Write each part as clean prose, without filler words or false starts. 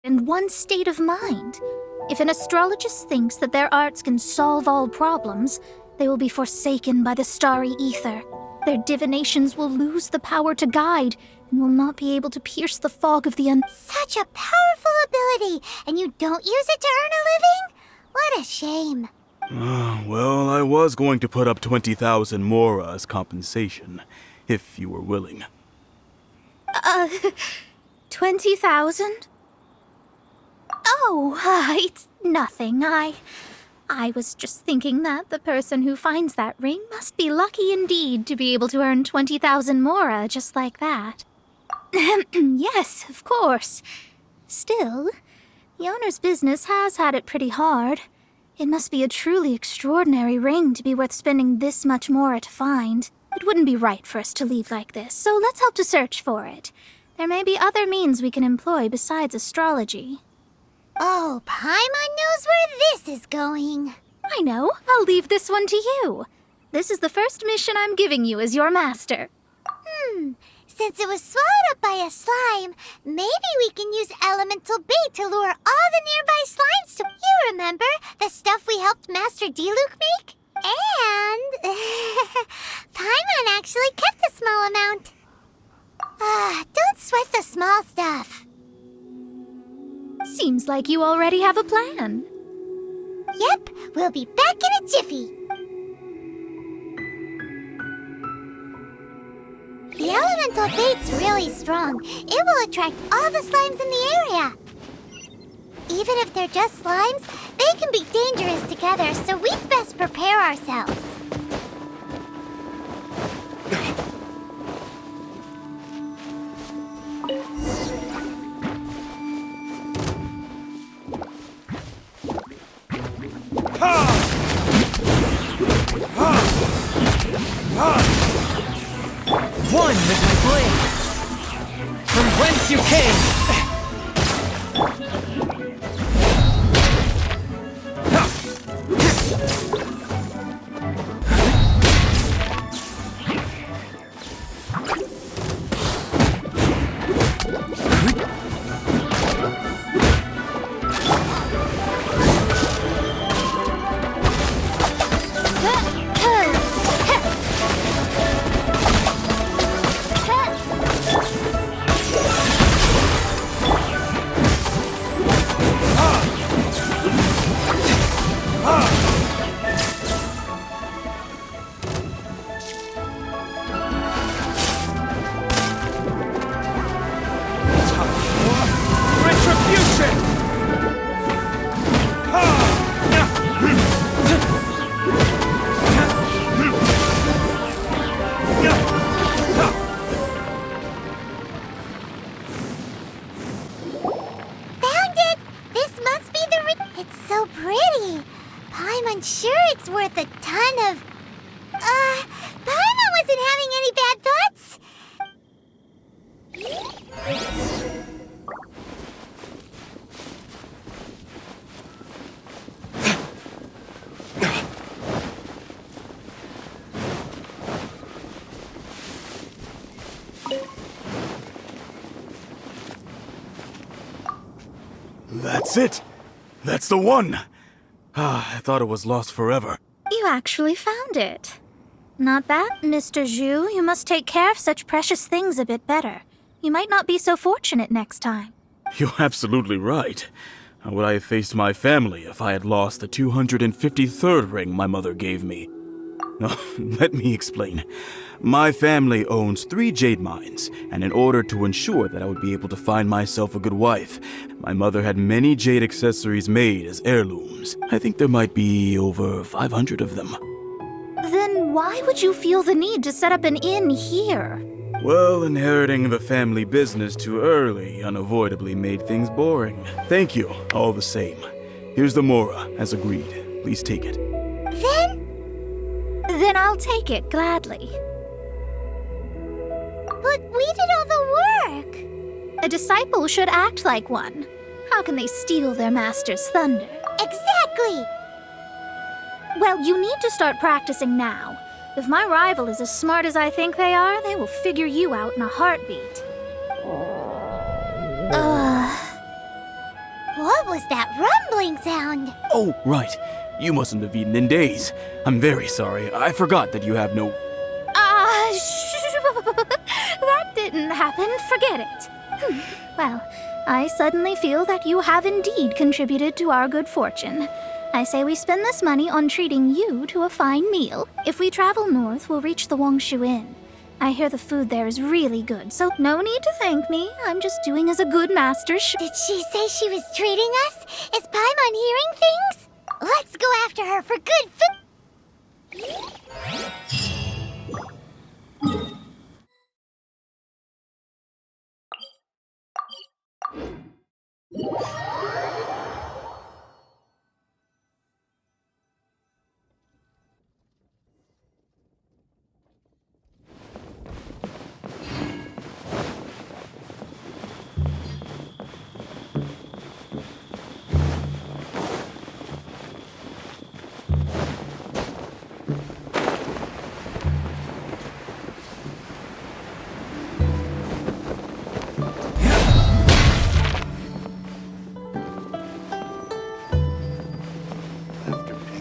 and one state of mind. If an astrologist thinks that their arts can solve all problems, they will be forsaken by the starry ether. Their divinations will lose the power to guide and will not be able to pierce the fog of the Such a powerful ability, and you don't use it to earn a living? What a shame. Well, I was going to put up 20,000 mora as compensation, if you were willing. 20,000? Oh, it's nothing. I was just thinking that the person who finds that ring must be lucky indeed to be able to earn 20,000 mora just like that. Yes, of course. Still, the owner's business has had it pretty hard. It must be a truly extraordinary ring to be worth spending this much mora to find. It wouldn't be right for us to leave like this, so let's help to search for it. There may be other means we can employ besides astrology. Oh, Paimon knows where this is going. I know. I'll leave this one to you. This is the first mission I'm giving you as your master. Since it was swallowed up by a slime, maybe we can use elemental bait to lure all the nearby slimes to... You remember the stuff we helped Master Diluc make? And... Paimon actually kept a small amount. Don't sweat the small stuff. Seems like you already have a plan. Yep, we'll be back in a jiffy. The elemental bait's really strong. It will attract all the slimes in the area. Even if they're just slimes, they can be dangerous together, so we'd best prepare ourselves. One with my blade! From whence you came! I'm sure it's worth a ton of... Paimon wasn't having any bad thoughts? That's it! That's the one! I thought it was lost forever. You actually found it. Not bad, Mr. Zhu. You must take care of such precious things a bit better. You might not be so fortunate next time. You're absolutely right. How would I have faced my family if I had lost the 253rd ring my mother gave me? No, let me explain. My family owns 3 jade mines, and in order to ensure that I would be able to find myself a good wife, my mother had many jade accessories made as heirlooms. I think there might be over 500 of them. Then why would you feel the need to set up an inn here? Well, inheriting the family business too early unavoidably made things boring. Thank you, all the same. Here's the mora, as agreed. Please take it. Then I'll take it gladly. But we did all the work. A disciple should act like one. How can they steal their master's thunder? Exactly. Well, you need to start practicing now. If my rival is as smart as I think they are, they will figure you out in a heartbeat. What was that rumbling sound? Oh, right. You mustn't have eaten in days. I'm very sorry. I forgot that you have no... That didn't happen. Forget it. Well, I suddenly feel that you have indeed contributed to our good fortune. I say we spend this money on treating you to a fine meal. If we travel north, we'll reach the Wongshu Inn. I hear the food there is really good, so no need to thank me. I'm just doing as a good master should. Did she say she was treating us? Is Paimon hearing things? Let's go after her for good food.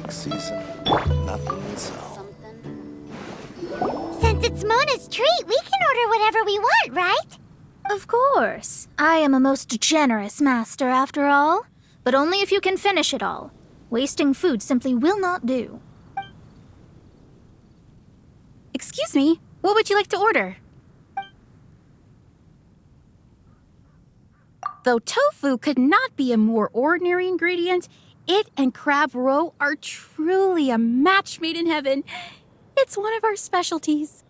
Season, nothing so. Since it's Mona's treat, we can order whatever we want, right? Of course. I am a most generous master, after all. But only if you can finish it all. Wasting food simply will not do. Excuse me, what would you like to order? Though tofu could not be a more ordinary ingredient, it and crab roe are truly a match made in heaven. It's one of our specialties.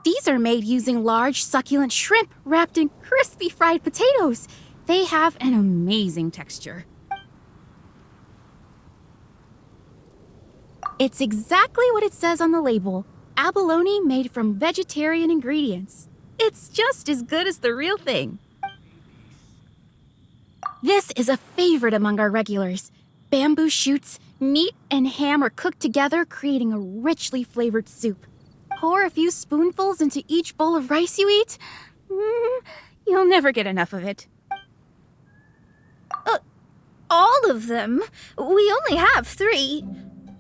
These are made using large, succulent shrimp wrapped in crispy fried potatoes. They have an amazing texture. It's exactly what it says on the label. Abalone made from vegetarian ingredients. It's just as good as the real thing. This is a favorite among our regulars. Bamboo shoots, meat, and ham are cooked together, creating a richly flavored soup. Pour a few spoonfuls into each bowl of rice you eat. You'll never get enough of it. All of them? We only have 3.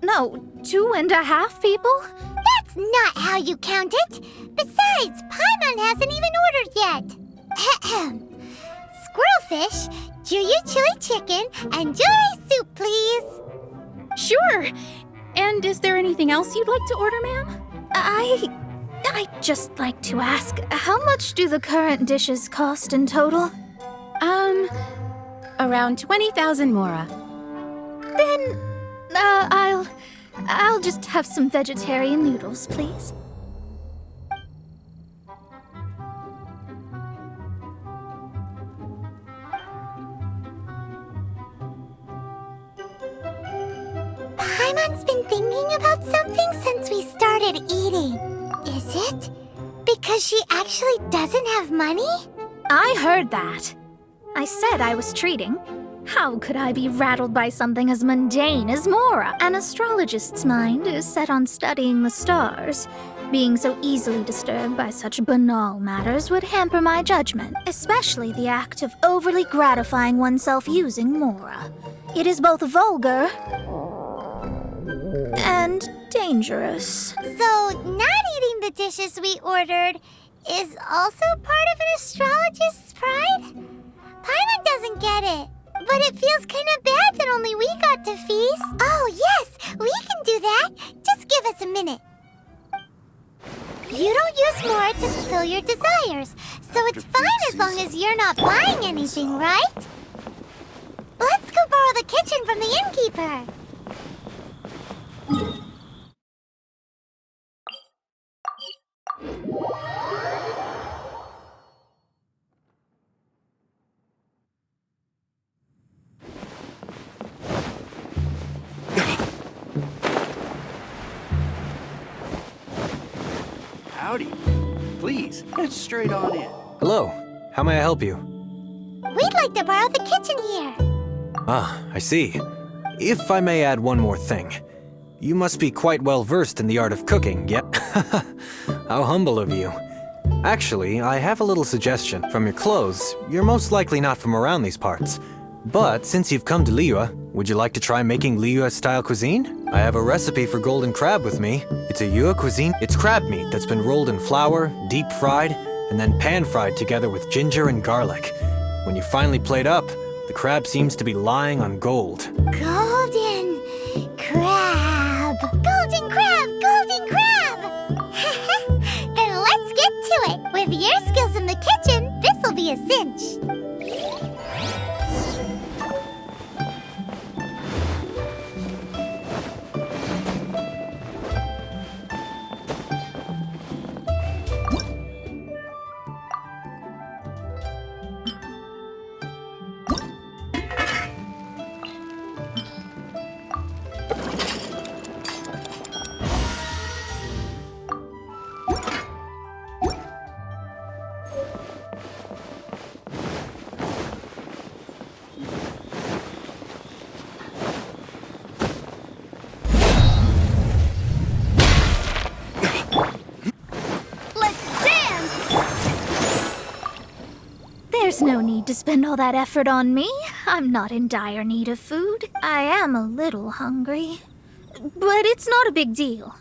No, 2.5 people? That's not how you count it. Besides, Paimon hasn't even ordered yet. Squirrelfish, Juyu chili chicken, and juri soup, please. Sure. And is there anything else you'd like to order, ma'am? I'd just like to ask, how much do the current dishes cost in total? Around 20,000 mora. Then, I'll just have some vegetarian noodles, please. Paimon's been thinking about something since we started eating. Is it because she actually doesn't have money? I heard that. I said I was treating. How could I be rattled by something as mundane as Mora? An astrologist's mind is set on studying the stars. Being so easily disturbed by such banal matters would hamper my judgment, especially the act of overly gratifying oneself using Mora. It is both vulgar and dangerous. So, not eating the dishes we ordered is also part of an astrologist's pride? Paimon doesn't get it, but it feels kind of bad that only we got to feast. Oh, yes, we can do that. Just give us a minute. You don't use more to fulfill your desires, so it's fine as long as you're not buying anything, right? Let's go borrow the kitchen from the innkeeper. Howdy. Please, get straight on in. Hello. How may I help you? We'd like to borrow the kitchen here. Ah, I see. If I may add one more thing. You must be quite well versed in the art of cooking, yep? How humble of you. Actually, I have a little suggestion. From your clothes, you're most likely not from around these parts. But since you've come to Liyue, would you like to try making Liyue-style cuisine? I have a recipe for golden crab with me. It's a Yue cuisine. It's crab meat that's been rolled in flour, deep fried, and then pan-fried together with ginger and garlic. When you finally plate up, the crab seems to be lying on gold. Golden crab. Golden crab, golden crab. Then let's get to it. With your skills in the kitchen, this'll be a cinch. There's no need to spend all that effort on me. I'm not in dire need of food. I am a little hungry, but it's not a big deal.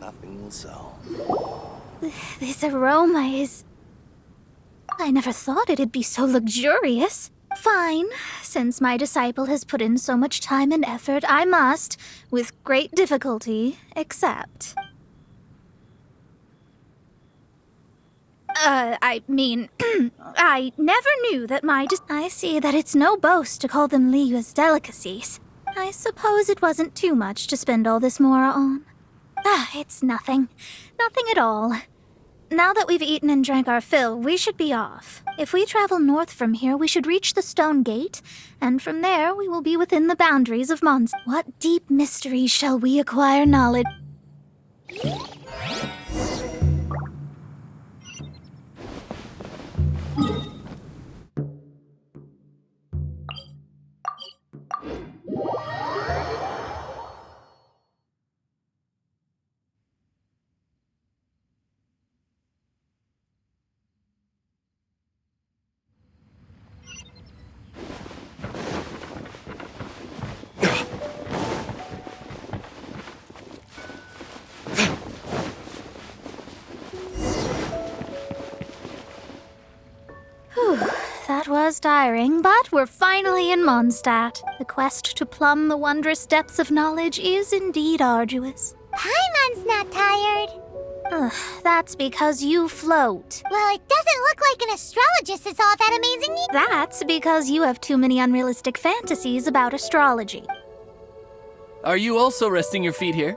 Nothing will sell. This aroma is... I never thought it'd be so luxurious. Fine. Since my disciple has put in so much time and effort, I must, with great difficulty, accept. I mean, I never knew that I see that it's no boast to call them Liyue's delicacies. I suppose it wasn't too much to spend all this mora on. It's nothing. Nothing at all. Now that we've eaten and drank our fill, we should be off. If we travel north from here, we should reach the Stone Gate, and from there we will be within the boundaries of Mons. What deep mysteries shall we acquire knowledge? That was tiring, but we're finally in Mondstadt. The quest to plumb the wondrous depths of knowledge is indeed arduous. Paimon's not tired. That's because you float. Well, it doesn't look like an astrologist is all that amazing either. That's because you have too many unrealistic fantasies about astrology. Are you also resting your feet here?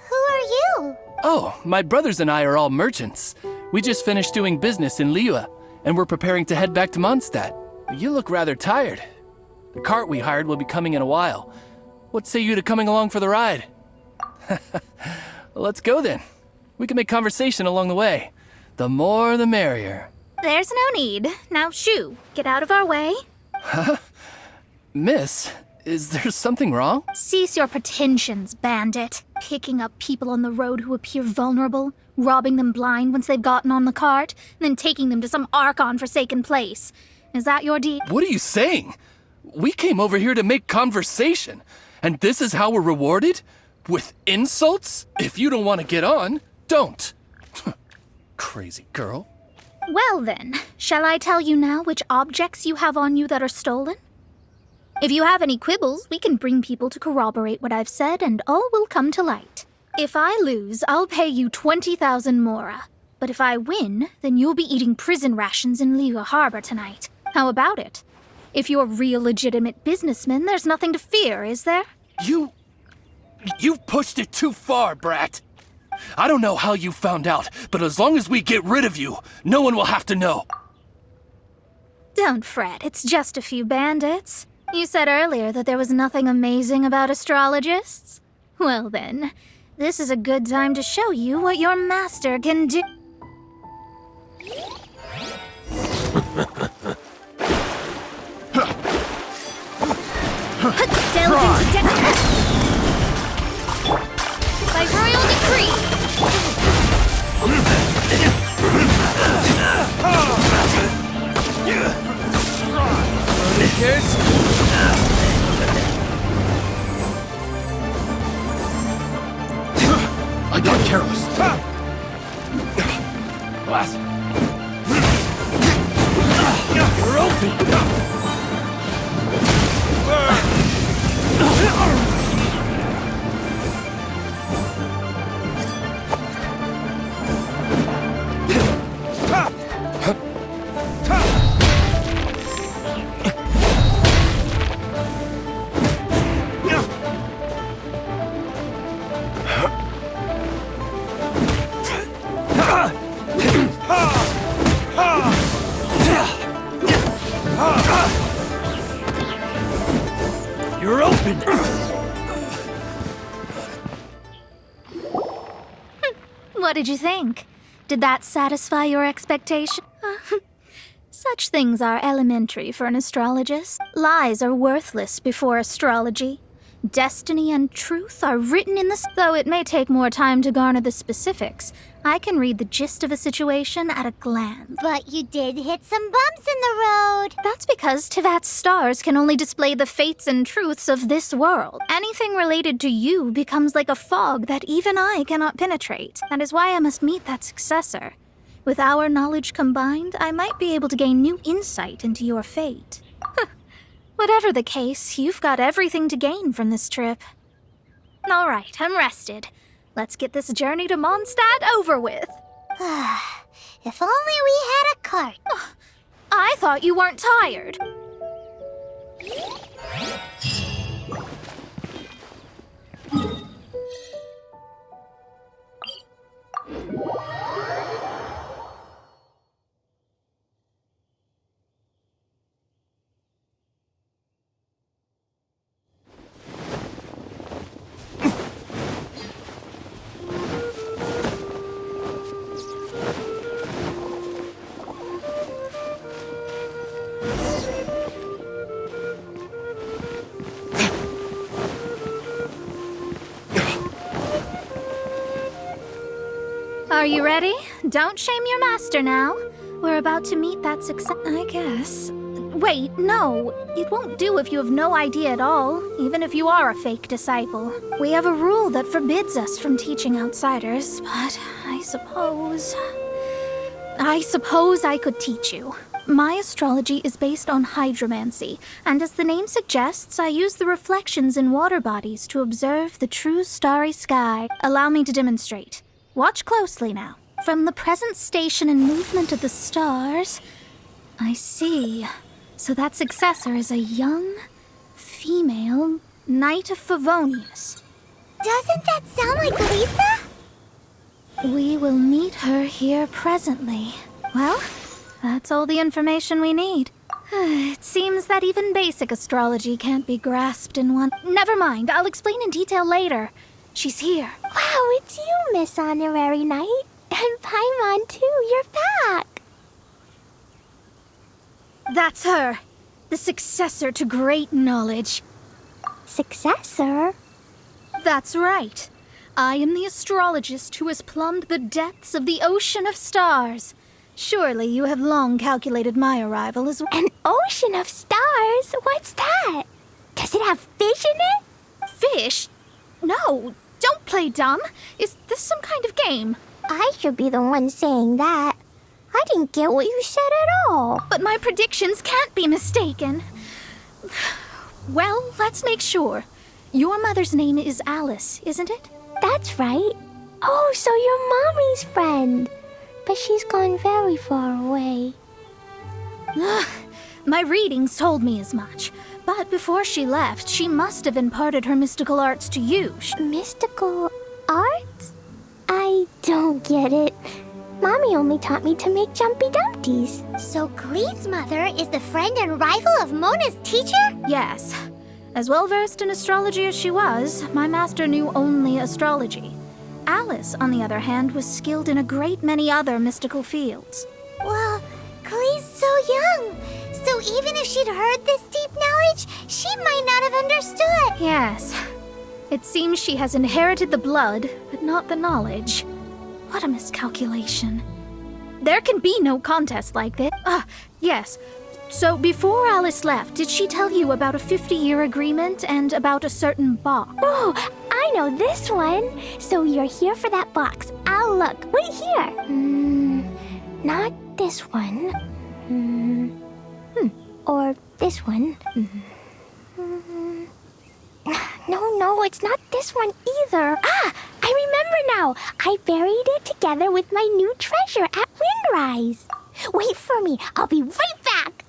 Who are you? Oh, my brothers and I are all merchants. We just finished doing business in Liyue, and we're preparing to head back to Mondstadt. You look rather tired. The cart we hired will be coming in a while. What say you to coming along for the ride? Let's go then. We can make conversation along the way. The more the merrier. There's no need. Now shoo, get out of our way. Miss, is there something wrong? Cease your pretensions, bandit. Picking up people on the road who appear vulnerable, robbing them blind once they've gotten on the cart, and then taking them to some Archon-forsaken place. Is that your deed? What are you saying? We came over here to make conversation, and this is how we're rewarded? With insults? If you don't want to get on, don't. Crazy girl. Well then, shall I tell you now which objects you have on you that are stolen? If you have any quibbles, we can bring people to corroborate what I've said, and all will come to light. If I lose, I'll pay you 20,000 mora. But if I win, then you'll be eating prison rations in Liyue Harbor tonight. How about it? If you're real legitimate businessmen, there's nothing to fear, is there? You've pushed it too far, brat. I don't know how you found out, but as long as we get rid of you, no one will have to know. Don't fret, it's just a few bandits. You said earlier that there was nothing amazing about astrologists. Well then, this is a good time to show you what your master can do. failed into death by royal decree. I got careless. What? You're open. You're open. What did you think? Did that satisfy your expectation? Such things are elementary for an astrologist. Lies are worthless before astrology. Destiny and truth are written in the... Though it may take more time to garner the specifics, I can read the gist of a situation at a glance. But you did hit some bumps in the road. That's because Tivat's stars can only display the fates and truths of this world. Anything related to you becomes like a fog that even I cannot penetrate. That is why I must meet that successor. With our knowledge combined, I might be able to gain new insight into your fate. Whatever the case, you've got everything to gain from this trip. All right, I'm rested. Let's get this journey to Mondstadt over with. If only we had a cart. I thought you weren't tired. Are you ready? Don't shame your master now. We're about to meet that success, I guess. Wait, no. It won't do if you have no idea at all, even if you are a fake disciple. We have a rule that forbids us from teaching outsiders, but I suppose I could teach you. My astrology is based on hydromancy, and as the name suggests, I use the reflections in water bodies to observe the true starry sky. Allow me to demonstrate. Watch closely now. From the present station and movement of the stars, I see. So that successor is a young, female Knight of Favonius. Doesn't that sound like Lisa? We will meet her here presently. Well, that's all the information we need. It seems that even basic astrology can't be grasped in one... Never mind, I'll explain in detail later. She's here. Wow, it's you, Miss Honorary Knight. And Paimon, too, you're back. That's her. The successor to great knowledge. Successor? That's right. I am the astrologist who has plumbed the depths of the ocean of stars. Surely you have long calculated my arrival as well. An ocean of stars? What's that? Does it have fish in it? Fish? No, don't play dumb. Is this some kind of game? I should be the one saying that. I didn't get what you said at all. But my predictions can't be mistaken. Well, let's make sure. Your mother's name is Alice, isn't it? That's right. Oh, so you're Mommy's friend. But she's gone very far away. My readings told me as much. But before she left, she must have imparted her mystical arts to you. Mystical arts? I don't get it. Mommy only taught me to make Jumpy Dumpties. So Glee's mother is the friend and rival of Mona's teacher? Yes. As well-versed in astrology as she was, my master knew only astrology. Alice, on the other hand, was skilled in a great many other mystical fields. Well, Glee's so young. So even if she'd heard this deep knowledge, She might not have understood. Yes. It seems she has inherited the blood, but not the knowledge. What a miscalculation. There can be no contest like this. Yes. So before Alice left, did she tell you about a 50-year agreement and about a certain box? Oh, I know this one. So you're here for that box. I'll look. Wait here. Not this one. Or this one. No, it's not this one either. I remember now. I buried it together with my new treasure at Windrise. Wait for me. I'll be right back.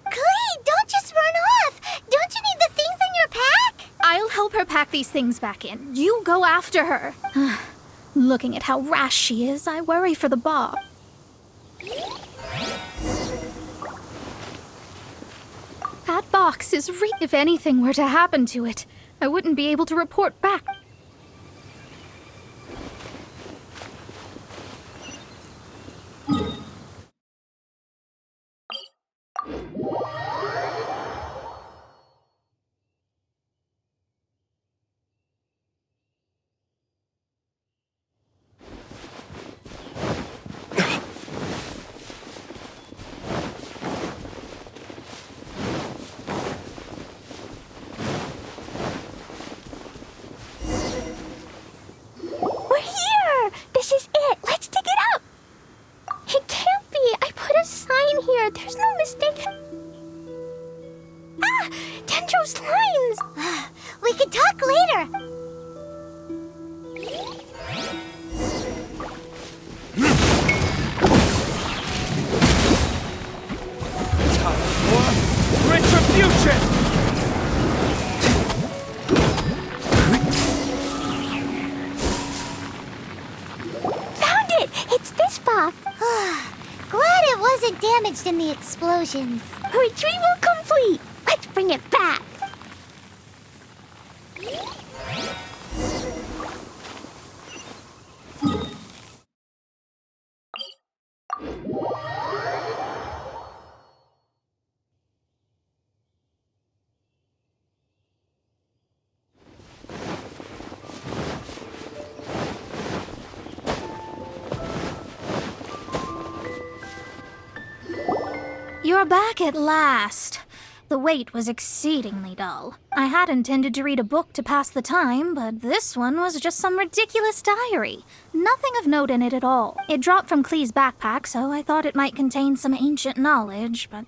Clee, don't just run off. Don't you need the things in your pack? I'll help her pack these things back in. You go after her. Looking at how rash she is, I worry for the box. That box is if anything were to happen to it, I wouldn't be able to report back. We're here. This is it. Let's dig it up. It can't be. I put a sign here. There's no mistake. Dendro slimes. We can talk later. Retribution! Found it. It's this box. Glad it wasn't damaged in the explosions. Retrieval complete. Let's bring it back. You're back at last. The wait was exceedingly dull. I had intended to read a book to pass the time, but this one was just some ridiculous diary. Nothing of note in it at all. It dropped from Clee's backpack, so I thought it might contain some ancient knowledge, but...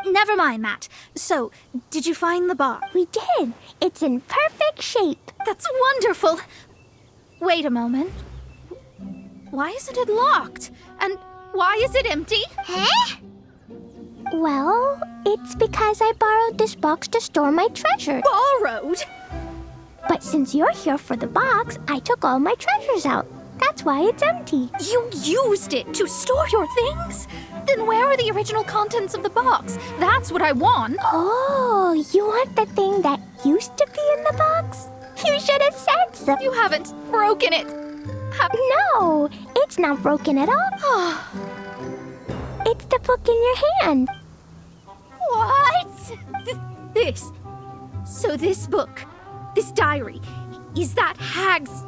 Never mind that. So, did you find the box? We did. It's in perfect shape. That's wonderful! Wait a moment. Why isn't it locked? And why is it empty? Huh? Well, it's because I borrowed this box to store my treasure. Borrowed? But since you're here for the box, I took all my treasures out. That's why it's empty. You used it to store your things? Then where are the original contents of the box? That's what I want. Oh, you want the thing that used to be in the box? You should have said so. You haven't broken it. No, it's not broken at all. It's the book in your hand. What? This. So this book, this diary, is that Hag's...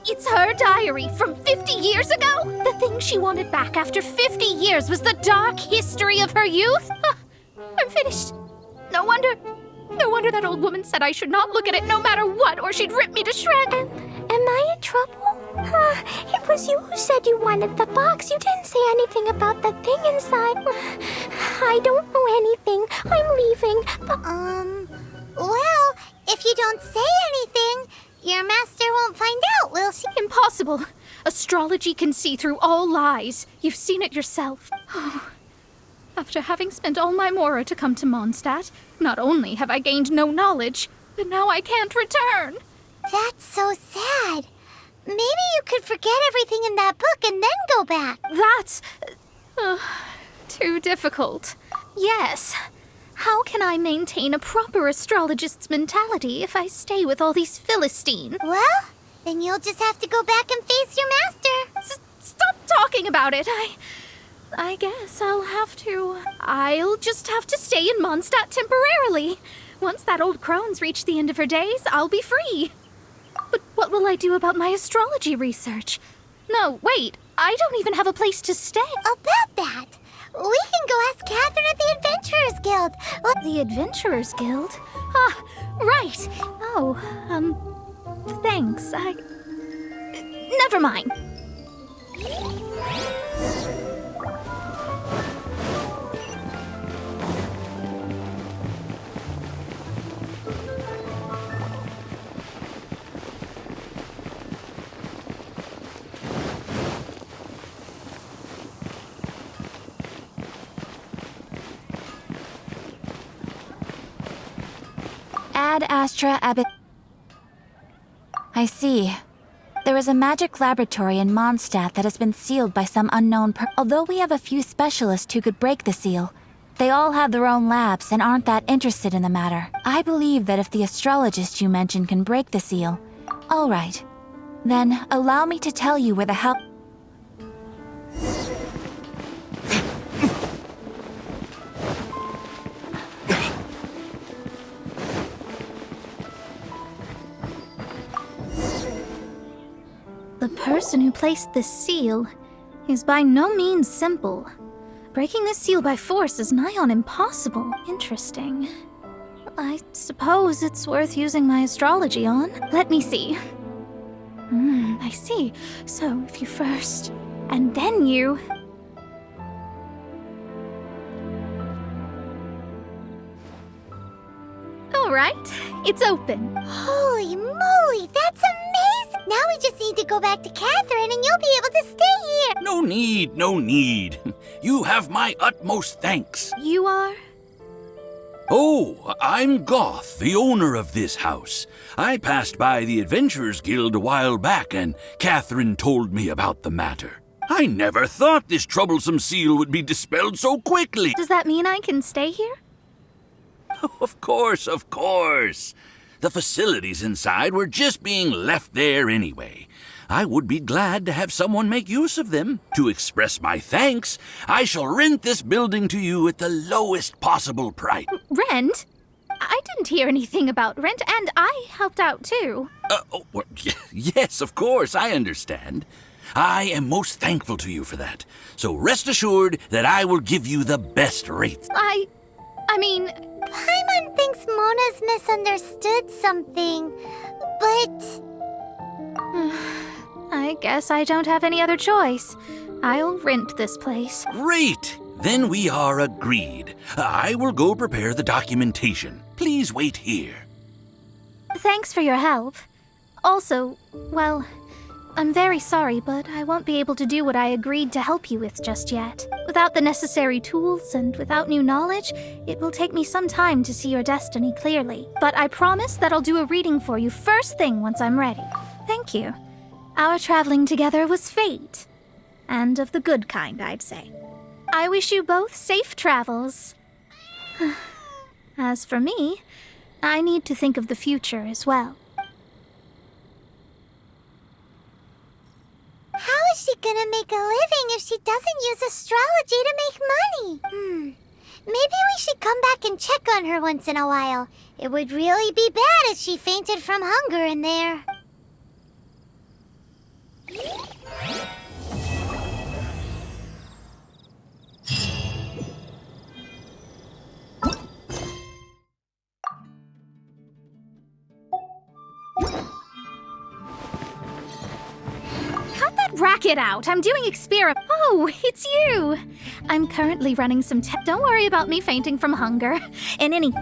It's her diary from 50 years ago? The thing she wanted back after 50 years was the dark history of her youth? I'm finished. No wonder that old woman said I should not look at it no matter what, or she'd rip me to shreds. Am I in trouble? It was you who said you wanted the box. You didn't say anything about the thing inside. I don't know anything. I'm leaving. But... Well, if you don't say anything, your master won't find out, will she? Impossible. Astrology can see through all lies. You've seen it yourself. After having spent all my mora to come to Mondstadt, not only have I gained no knowledge, but now I can't return. That's so sad. Maybe you could forget everything in that book and then go back. That's... too difficult. Yes. How can I maintain a proper astrologist's mentality if I stay with all these Philistines? Well, then you'll just have to go back and face your master. Stop talking about it. I guess I'll just have to stay in Mondstadt temporarily. Once that old crone's reached the end of her days, I'll be free. But what will I do about my astrology research? No, wait, I don't even have a place to stay. About that, we can go ask Catherine at the Adventurers Guild. The Adventurers Guild? Ah, right. Oh, thanks. Never mind. Ad Astra Abbot. I see. There is a magic laboratory in Mondstadt that has been sealed by some unknown Although we have a few specialists who could break the seal, they all have their own labs and aren't that interested in the matter. I believe that if the astrologist you mentioned can break the seal... All right. Then, allow me to tell you where the help... The person who placed this seal is by no means simple. Breaking this seal by force is nigh on impossible. Interesting. I suppose it's worth using my astrology on. Let me see. I see. So if you first, and then you... All right, it's open. Holy moly, that's amazing! Now we just need to go back to Catherine and you'll be able to stay here! No need, no need. You have my utmost thanks. You are? Oh, I'm Goth, the owner of this house. I passed by the Adventurers Guild a while back and Catherine told me about the matter. I never thought this troublesome seal would be dispelled so quickly. Does that mean I can stay here? Of course, of course. The facilities inside were just being left there anyway. I would be glad to have someone make use of them. To express my thanks, I shall rent this building to you at the lowest possible price. Rent? I didn't hear anything about rent, and I helped out too. Yes, of course, I understand. I am most thankful to you for that. So rest assured that I will give you the best rates. I mean... Paimon thinks Mona's misunderstood something, but... I guess I don't have any other choice. I'll rent this place. Great! Then we are agreed. I will go prepare the documentation. Please wait here. Thanks for your help. Also, well, I'm very sorry, but I won't be able to do what I agreed to help you with just yet. Without the necessary tools and without new knowledge, it will take me some time to see your destiny clearly. But I promise that I'll do a reading for you first thing once I'm ready. Thank you. Our traveling together was fate. And of the good kind, I'd say. I wish you both safe travels. As for me, I need to think of the future as well. How is she gonna make a living if she doesn't use astrology to make money? Maybe we should come back and check on her once in a while. It would really be bad if she fainted from hunger in there. Racket out! I'm doing experiment. Oh, it's you! I'm currently running some Don't worry about me fainting from hunger. In any...